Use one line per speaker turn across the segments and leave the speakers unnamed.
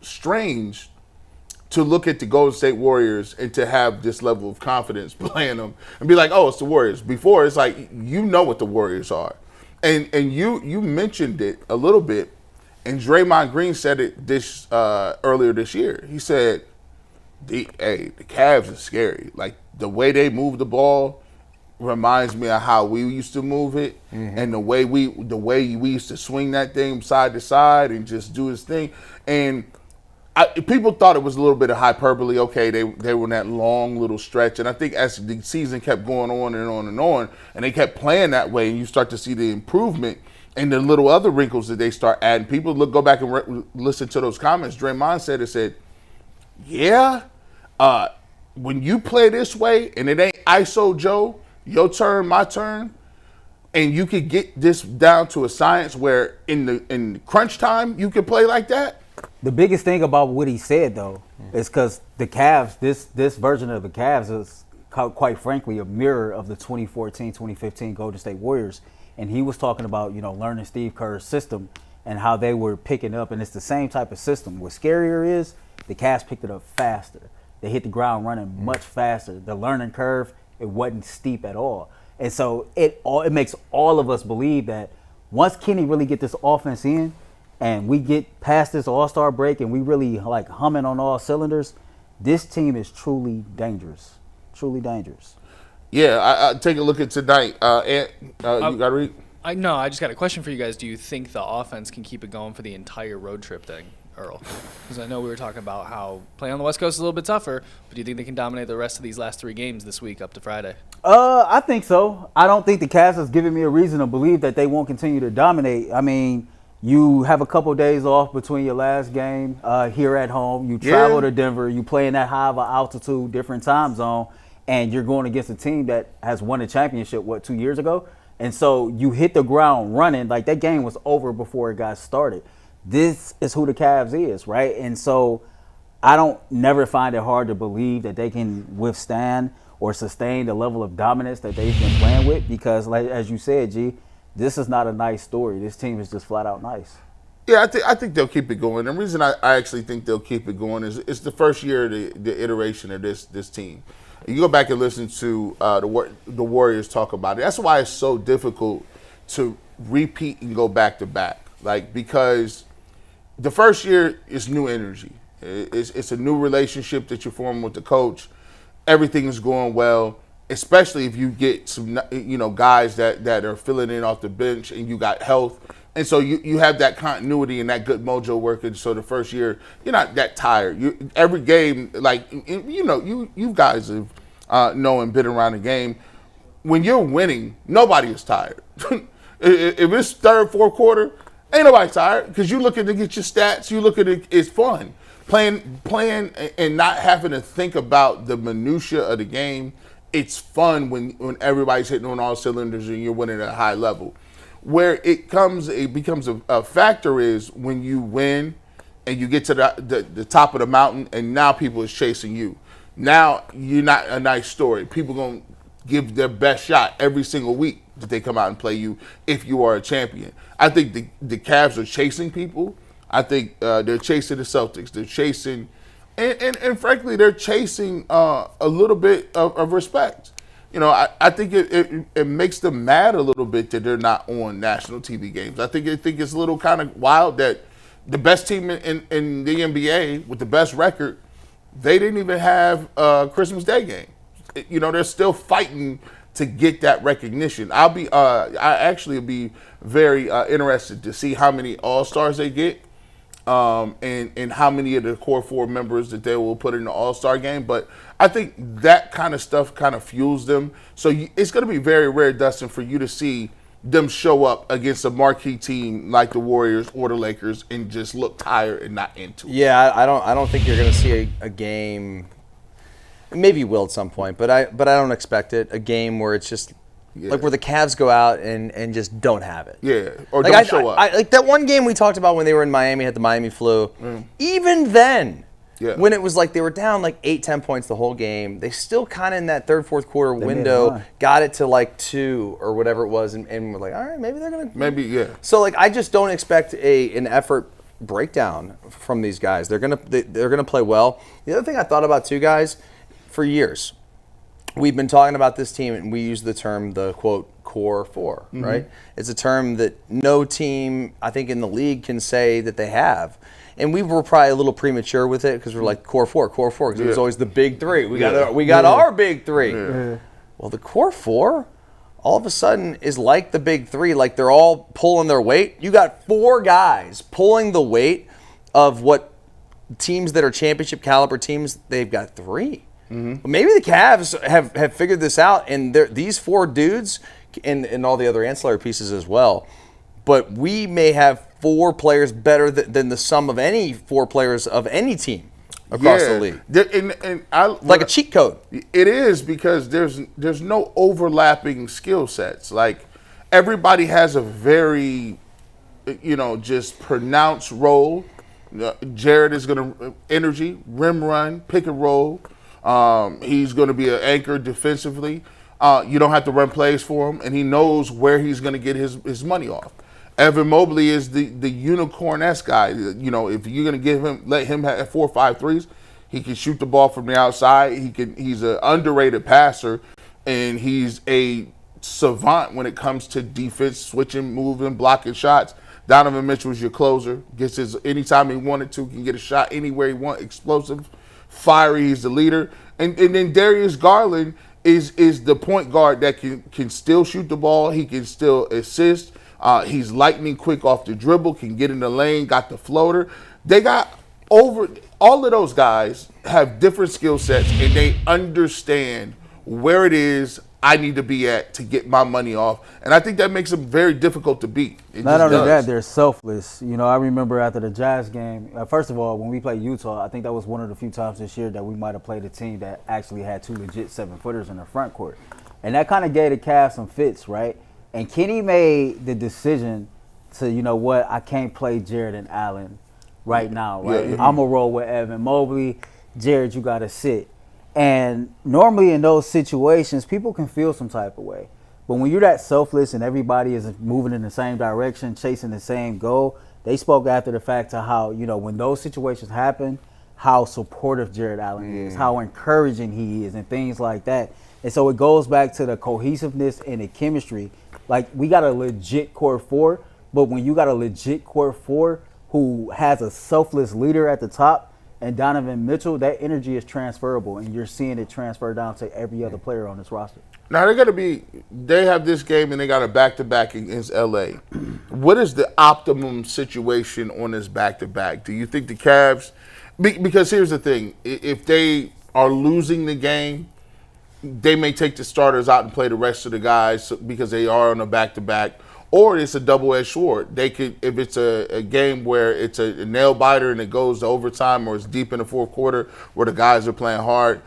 strange to look at the Golden State Warriors and to have this level of confidence playing them and be like, oh, it's the Warriors. Before, it's like, you know what the Warriors are. And you mentioned it a little bit, and Draymond Green said it this earlier this year. He said, the Cavs are scary. Like, the way they move the ball reminds me of how we used to move it, and the way we used to swing that thing side to side and just do his thing. And people thought it was a little bit of hyperbole. Okay, they were in that long little stretch, and I think as the season kept going on and on and on, and they kept playing that way, and you start to see the improvement and the little other wrinkles that they start adding. People go back and listen to those comments. Draymond said, yeah, when you play this way and it ain't ISO Joe, your turn, my turn, and you could get this down to a science where in crunch time you can play like that.
The biggest thing about what he said, though, is because the Cavs, this version of the Cavs is, quite frankly, a mirror of the 2014-2015 Golden State Warriors. And he was talking about, learning Steve Kerr's system and how they were picking up. And it's the same type of system. What scarier is, the Cavs picked it up faster. They hit the ground running much faster. The learning curve, it wasn't steep at all. And so it makes all of us believe that once Kenny really get this offense in, and we get past this all-star break and we really like humming on all cylinders, this team is truly dangerous. Truly dangerous.
Yeah, I take a look at tonight. You got to read?
No, I just got a question for you guys. Do you think the offense can keep it going for the entire road trip thing, Earl? Because I know we were talking about how playing on the West Coast is a little bit tougher, but do you think they can dominate the rest of these last 3 games this week up to Friday?
I think so. I don't think the Cavs has given me a reason to believe that they won't continue to dominate. I mean, you have a couple of days off between your last game here at home. You travel to Denver. You play in that high of an altitude, different time zone, and you're going against a team that has won a championship, 2 years ago? And so you hit the ground running. Like, that game was over before it got started. This is who the Cavs is, right? And so I don't never find it hard to believe that they can withstand or sustain the level of dominance that they've been playing with because, like as you said, G, this is not a nice story. This team is just flat out nice.
Yeah, I think they'll keep it going. The reason I actually think they'll keep it going is it's the first year of the iteration of this team. You go back and listen to the Warriors talk about it. That's why it's so difficult to repeat and go back to back. Like, because the first year is new energy. It's a new relationship that you're forming with the coach. Everything is going well. Especially if you get some, guys that are filling in off the bench and you got health. And so you have that continuity and that good mojo working. So the first year, you're not that tired. Every game, like, you guys have known and been around the game. When you're winning, nobody is tired. If it's third, fourth quarter, ain't nobody tired because you're looking to get your stats. You look at it, it's fun. Playing and not having to think about the minutia of the game. It's fun when everybody's hitting on all cylinders and you're winning at a high level. Where it becomes a factor is when you win and you get to the top of the mountain and now people is chasing you. Now you're not a nice story. People going to give their best shot every single week that they come out and play you if you are a champion. I think the Cavs are chasing people. I think they're chasing the Celtics. They're chasing... And frankly, they're chasing a little bit of respect. I think it makes them mad a little bit that they're not on national TV games. I think it's a little kind of wild that the best team in the NBA with the best record, they didn't even have a Christmas Day game. They're still fighting to get that recognition. I actually be very interested to see how many All-Stars they get. And how many of the core 4 members that they will put in the All-Star game. But I think that kind of stuff kind of fuels them. So it's going to be very rare, Dustin, for you to see them show up against a marquee team like the Warriors or the Lakers and just look tired and not into it.
Yeah, I don't think you're going to see a game. Maybe you will at some point, but I don't expect it. A game where it's just like where the Cavs go out and just don't have it.
Yeah, or like don't show up.
Like that one game we talked about when they were in Miami, had the Miami flu. Even then, when it was like they were down like 8-10 points the whole game, they still kind of in that third, fourth quarter window got it to like 2 or whatever it was, and we're like, all right, maybe they're going to.
Maybe, yeah.
So like I just don't expect an effort breakdown from these guys. They're gonna play well. The other thing I thought about too, guys, for years, we've been talking about this team, and we use the term the quote core four, right? It's a term that no team I think in the league can say that they have. And we were probably a little premature with it because we're like core four, because it was always the big three. We got our big three. Well, the core four, all of a sudden, is like the big three. Like they're all pulling their weight. You got 4 guys pulling the weight of what teams that are championship caliber teams, they've got 3. Maybe the Cavs have figured this out, and these 4 dudes and all the other ancillary pieces as well. But we may have 4 players better than the sum of any 4 players of any team across the league. Like a cheat code.
It is, because there's no overlapping skill sets. Like everybody has a very, just pronounced role. Jared is going to energy, rim run, pick and roll. He's going to be an anchor defensively. You don't have to run plays for him, and he knows where he's going to get his money off. Evan Mobley is the unicorn-esque guy. If you're going to let him have 4 or 5 threes, he can shoot the ball from the outside. He's an underrated passer, and he's a savant when it comes to defense, switching, moving, blocking shots. Donovan Mitchell is your closer. Gets anytime he wanted to, can get a shot anywhere he wants. Explosive, fiery. He's the leader. And then Darius Garland is the point guard that can still shoot the ball. He can still assist. He's lightning quick off the dribble, can get in the lane, got the floater. They got all of those guys have different skill sets, and they understand where it is I need to be at to get my money off. And I think that makes them very difficult to beat.
Not only that, they're selfless. I remember after the Jazz game, first of all, when we played Utah, I think that was one of the few times this year that we might have played a team that actually had 2 legit 7-footers in the front court. And that kind of gave the Cavs some fits, right? And Kenny made the decision to, I can't play Jared and Allen right now, right? I'm going to roll with Evan Mobley. Jared, you got to sit. And normally in those situations, people can feel some type of way. But when you're that selfless and everybody is moving in the same direction, chasing the same goal, they spoke after the fact to how, when those situations happen, how supportive Jared Allen is, how encouraging he is, and things like that. And so it goes back to the cohesiveness and the chemistry. Like, we got a legit core 4, but when you got a legit core 4 who has a selfless leader at the top and Donovan Mitchell, that energy is transferable, and you're seeing it transfer down to every other player on this roster.
Now, they have this game, and they got a back-to-back against L.A. What is the optimum situation on this back-to-back? Do you think the Cavs – because here's the thing. If they are losing the game, they may take the starters out and play the rest of the guys because they are on a back-to-back, or it's a double-edged sword. They could, if it's a game where it's a nail-biter and it goes to overtime, or it's deep in the fourth quarter where the guys are playing hard.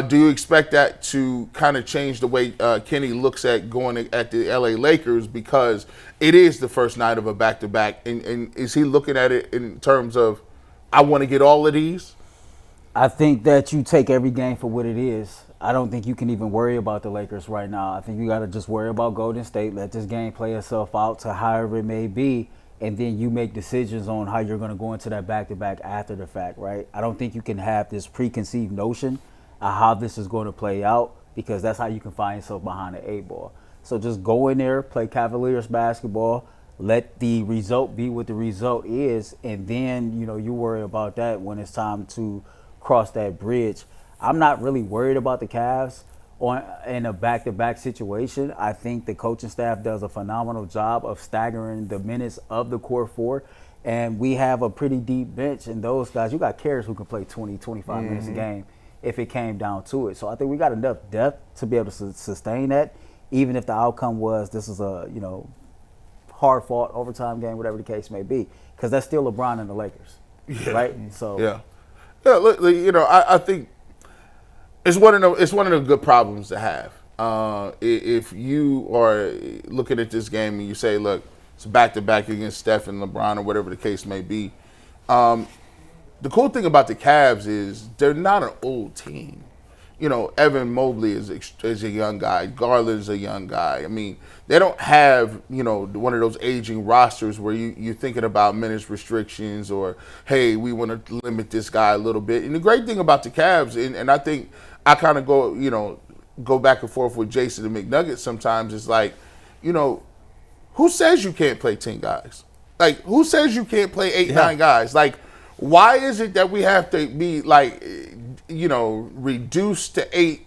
Do you expect that to kind of change the way Kenny looks at going at the LA Lakers, because it is the first night of a back-to-back, and is he looking at it in terms of, I want to get all of these?
I think that you take every game for what it is. I don't think you can even worry about the Lakers right now. I think you got to just worry about Golden State, let this game play itself out to however it may be, and then you make decisions on how you're going to go into that back-to-back after the fact, right? I don't think you can have this preconceived notion of how this is going to play out, because that's how you can find yourself behind the 8-ball. So just go in there, play Cavaliers basketball, let the result be what the result is, and then, you worry about that when it's time to cross that bridge. I'm not really worried about the Cavs in a back-to-back situation. I think the coaching staff does a phenomenal job of staggering the minutes of the core 4, and we have a pretty deep bench, and those guys, you got carriers who can play 20, 25 minutes a game if it came down to it. So I think we got enough depth to be able to sustain that, even if the outcome was this is a, hard-fought overtime game, whatever the case may be, because that's still LeBron and the Lakers, right? So
look, I think it's one of the good problems to have. If you are looking at this game and you say, look, it's back-to-back against Steph and LeBron or whatever the case may be, the cool thing about the Cavs is they're not an old team. Evan Mobley is a young guy. Garland's a young guy. I mean, they don't have, one of those aging rosters where you're thinking about minutes restrictions or, hey, we want to limit this guy a little bit. And the great thing about the Cavs, and I think I kind of go back and forth with Jason and McNuggets sometimes, is like, who says you can't play 10 guys? Like, who says you can't play 8, 9 guys? Like, why is it that we have to be like, reduced to 8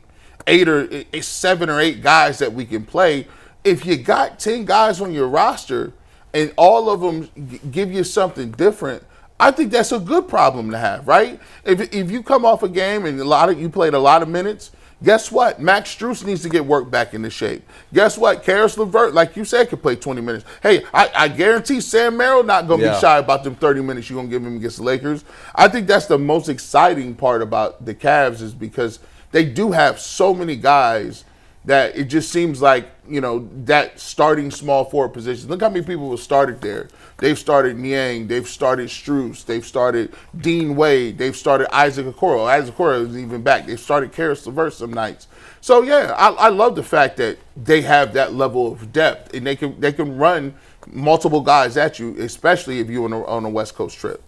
or 7 or 8 guys that we can play? If you got 10 guys on your roster and all of them give you something different, I think that's a good problem to have, right? If you come off a game and you played a lot of minutes, guess what? Max Strus needs to get work back into shape. Guess what? Karis LeVert, like you said, could play 20 minutes. Hey, I guarantee Sam Merrill not going to be shy about them 30 minutes you're going to give him against the Lakers. I think that's the most exciting part about the Cavs, is because they do have so many guys that it just seems like, that starting small forward position. Look how many people have started there. They've started Niang. They've started Strus. They've started Dean Wade. They've started Isaac Okoro. Isaac Okoro isn't even back. They've started Karis LeVert some nights. So, yeah, I love the fact that they have that level of depth, and they can run multiple guys at you, especially if you're on a West Coast trip.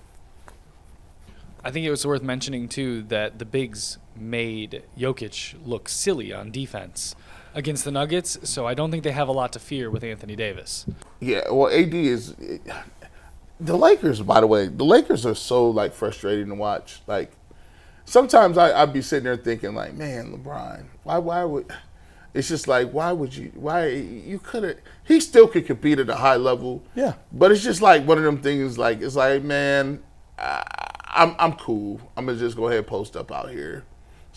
I think it was worth mentioning, too, that the bigs made Jokic look silly on defense against the Nuggets, so I don't think they have a lot to fear with Anthony Davis.
Yeah, well, AD is – the Lakers, by the way, the Lakers are so, frustrating to watch. Like, sometimes I'd be sitting there thinking, like, man, LeBron, why would – it's just like, why you could have – he still could compete at a high level. Yeah. But it's just like one of them things, like, it's like, man, I'm cool. I'm going to just go ahead and post up out here.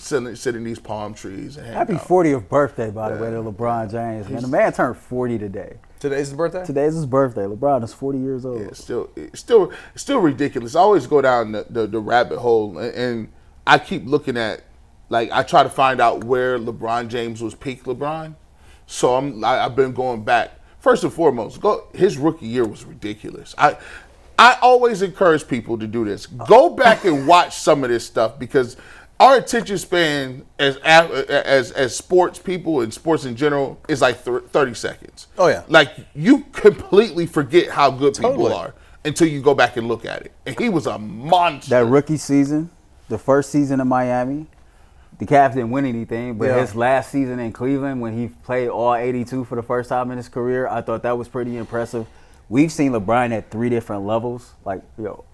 Sit in these palm trees and hang
Happy
out.
40th birthday, by the way, to LeBron James. Man, the man turned 40 today.
Today's his birthday?
Today's his birthday. LeBron is 40 years old.
Yeah, still ridiculous. I always go down the rabbit hole, and I keep looking at, I try to find out where LeBron James was peak LeBron. So I've been going back. First and foremost, his rookie year was ridiculous. I always encourage people to do this. Go back and watch some of this stuff, because our attention span as sports people and sports in general is like 30 seconds.
Oh, yeah.
Like, you completely forget how good people are until you go back and look at it. And he was a monster.
That rookie season, the first season in Miami, the Cavs didn't win anything, but his last season in Cleveland, when he played all 82 for the first time in his career, I thought that was pretty impressive. We've seen LeBron at 3 different levels,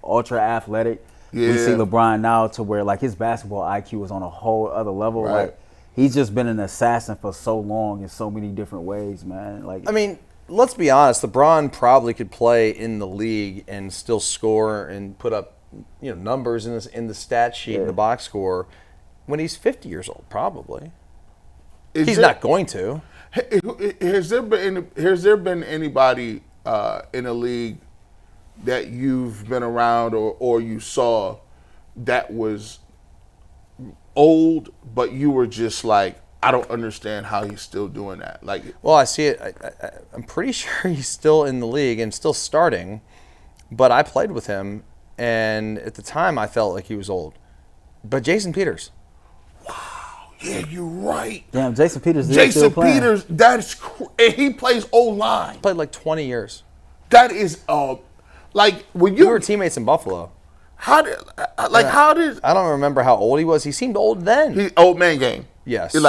ultra athletic. Yeah. We see LeBron now to where his basketball IQ is on a whole other level.
Right.
He's just been an assassin for so long in so many different ways, man.
I mean, let's be honest. LeBron probably could play in the league and still score and put up, numbers in the stat sheet, in the box score, when he's 50 years old. Probably. He's not going to.
Has there been anybody in a league that you've been around or you saw that was old, but you were just like, I don't understand how he's still doing that?
Well, I see it. I'm pretty sure he's still in the league and still starting, but I played with him, and at the time I felt like he was old. But Jason Peters.
Wow. Yeah, you're right.
Damn, Jason Peters.
Jason Peters. And he plays O-line.
Played 20 years.
That is when
we were teammates in Buffalo.
How did
I don't remember how old he was. He seemed old then.
He old man game.
Yes.
When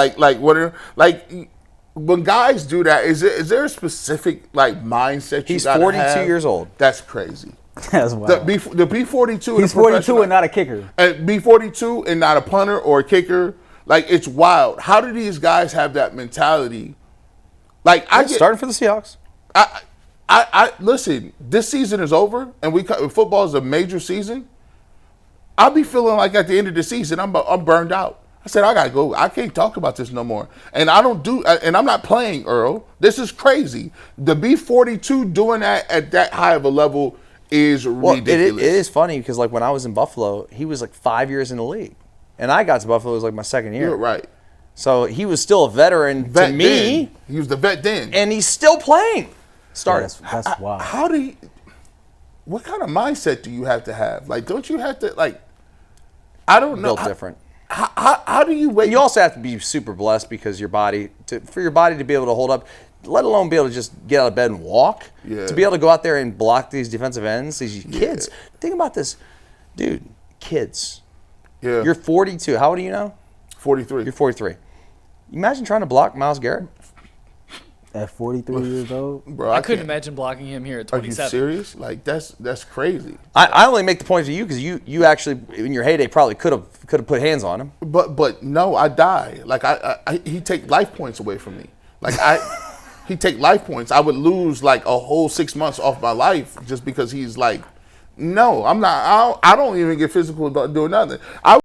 guys do that, is there a specific mindset you gotta have?
He's 42 years old.
That's crazy.
That's wild.
The B-42.
He's 42 and not a kicker.
And B-42 and not a punter or a kicker. It's wild. How do these guys have that mentality?
Starting for the Seahawks.
I listen. This season is over, and football is a major season. I'll be feeling like at the end of the season, I'm burned out. I said I gotta go. I can't talk about this no more. And and I'm not playing, Earl. This is crazy. The B-42 doing that at that high of a level is ridiculous.
It is funny because when I was in Buffalo, he was 5 years in the league, and I got to Buffalo. It was my second year.
You're right.
So he was still a veteran to me.
Then. He was the vet then,
and he's still playing. Started.
Yeah, that's wild.
What kind of mindset do you have to have? Don't you have to I don't know.
Built different.
how do you wait?
You also have to be super blessed because for your body to be able to hold up, let alone be able to just get out of bed and walk.
Yeah.
To be able to go out there and block these defensive ends, these kids. Think about this, dude. Kids.
Yeah.
You're 42. How old are you now?
43.
You're 43. Imagine trying to block Myles Garrett.
At 43 years old,
Bro,
I couldn't imagine blocking him here at
Are you
27.
serious? Like that's crazy.
I only make the point to you because you actually in your heyday probably could have put hands on him.
But no, I die. Like he take life points away from me. Like he take life points. I would lose like a whole 6 months off my life just because he's like, no, I'm not. I don't even get physical doing nothing.